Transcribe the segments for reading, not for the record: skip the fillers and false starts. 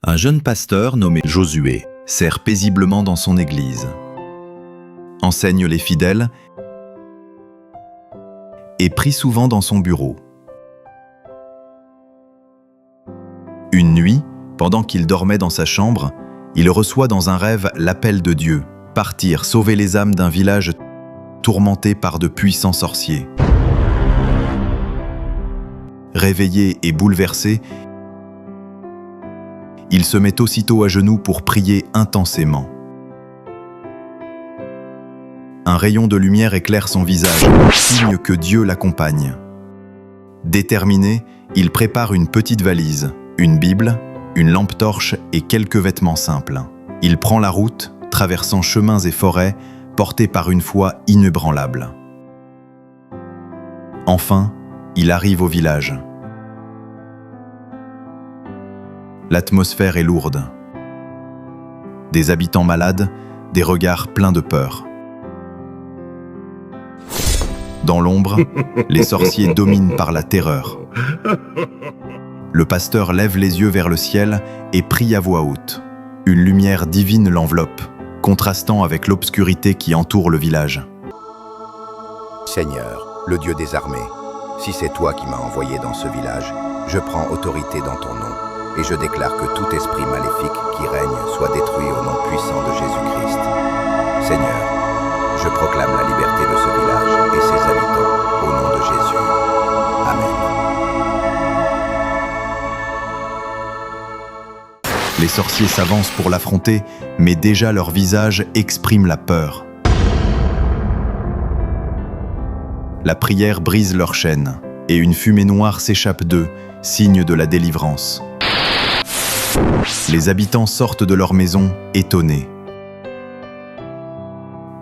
Un jeune pasteur nommé Josué sert paisiblement dans son église, enseigne les fidèles et prie souvent dans son bureau. Une nuit, pendant qu'il dormait dans sa chambre, il reçoit dans un rêve l'appel de Dieu, partir sauver les âmes d'un village tourmenté par de puissants sorciers. Réveillé et bouleversé, il se met aussitôt à genoux pour prier intensément. Un rayon de lumière éclaire son visage, signe que Dieu l'accompagne. Déterminé, il prépare une petite valise, une Bible, une lampe torche et quelques vêtements simples. Il prend la route, traversant chemins et forêts, porté par une foi inébranlable. Enfin, il arrive au village. L'atmosphère est lourde. Des habitants malades, des regards pleins de peur. Dans l'ombre, les sorciers dominent par la terreur. Le pasteur lève les yeux vers le ciel et prie à voix haute. Une lumière divine l'enveloppe, contrastant avec l'obscurité qui entoure le village. Seigneur, le Dieu des armées, si c'est toi qui m'as envoyé dans ce village, je prends autorité dans ton nom. Et je déclare que tout esprit maléfique qui règne soit détruit au nom puissant de Jésus-Christ. Seigneur, je proclame la liberté de ce village et ses habitants au nom de Jésus. Amen. Les sorciers s'avancent pour l'affronter, mais déjà leur visage exprime la peur. La prière brise leur chaîne, et une fumée noire s'échappe d'eux, signe de la délivrance. Les habitants sortent de leur maison, étonnés.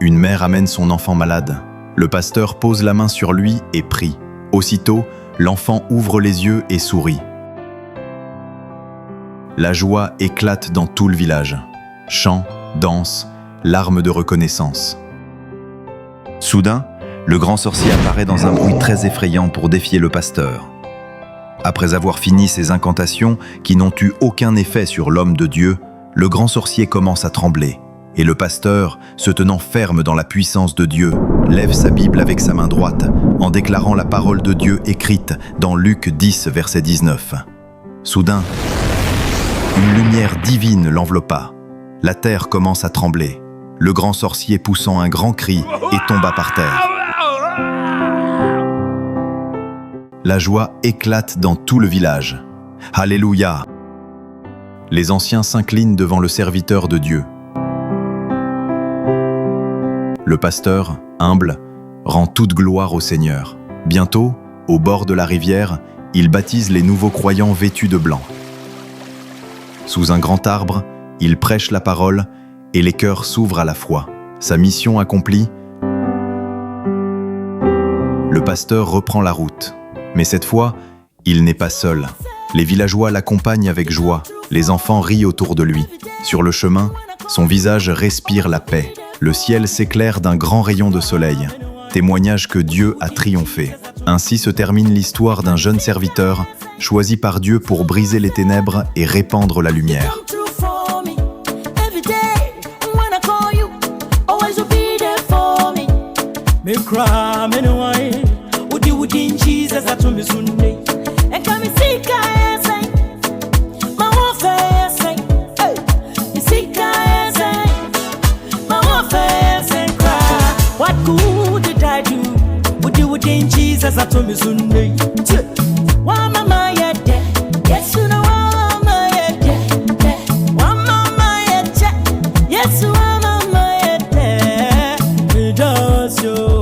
Une mère amène son enfant malade. Le pasteur pose la main sur lui et prie. Aussitôt, l'enfant ouvre les yeux et sourit. La joie éclate dans tout le village. Chants, danses, larmes de reconnaissance. Soudain, le grand sorcier apparaît dans un bruit très effrayant pour défier le pasteur. Après avoir fini ses incantations qui n'ont eu aucun effet sur l'homme de Dieu, le grand sorcier commence à trembler. Et le pasteur, se tenant ferme dans la puissance de Dieu, lève sa Bible avec sa main droite en déclarant la parole de Dieu écrite dans Luc 10, verset 19. Soudain, une lumière divine l'enveloppa. La terre commence à trembler. Le grand sorcier poussant un grand cri et tomba par terre. La joie éclate dans tout le village. Alléluia! Les anciens s'inclinent devant le serviteur de Dieu. Le pasteur, humble, rend toute gloire au Seigneur. Bientôt, au bord de la rivière, il baptise les nouveaux croyants vêtus de blanc. Sous un grand arbre, il prêche la parole et les cœurs s'ouvrent à la foi. Sa mission accomplie, le pasteur reprend la route. Mais cette fois, il n'est pas seul. Les villageois l'accompagnent avec joie. Les enfants rient autour de lui. Sur le chemin, son visage respire la paix. Le ciel s'éclaire d'un grand rayon de soleil. Témoignage que Dieu a triomphé. Ainsi se termine l'histoire d'un jeune serviteur, choisi par Dieu pour briser les ténèbres et répandre la lumière. Jesus atomi sunne e kami sika ese ma wo fe ese mi sika ese ma wo fe ese cry. What good did I do? Would in Jesus atomi sunne wa mama yede yesu na wa mama yede wa mama yede yesu wa mama yede me does you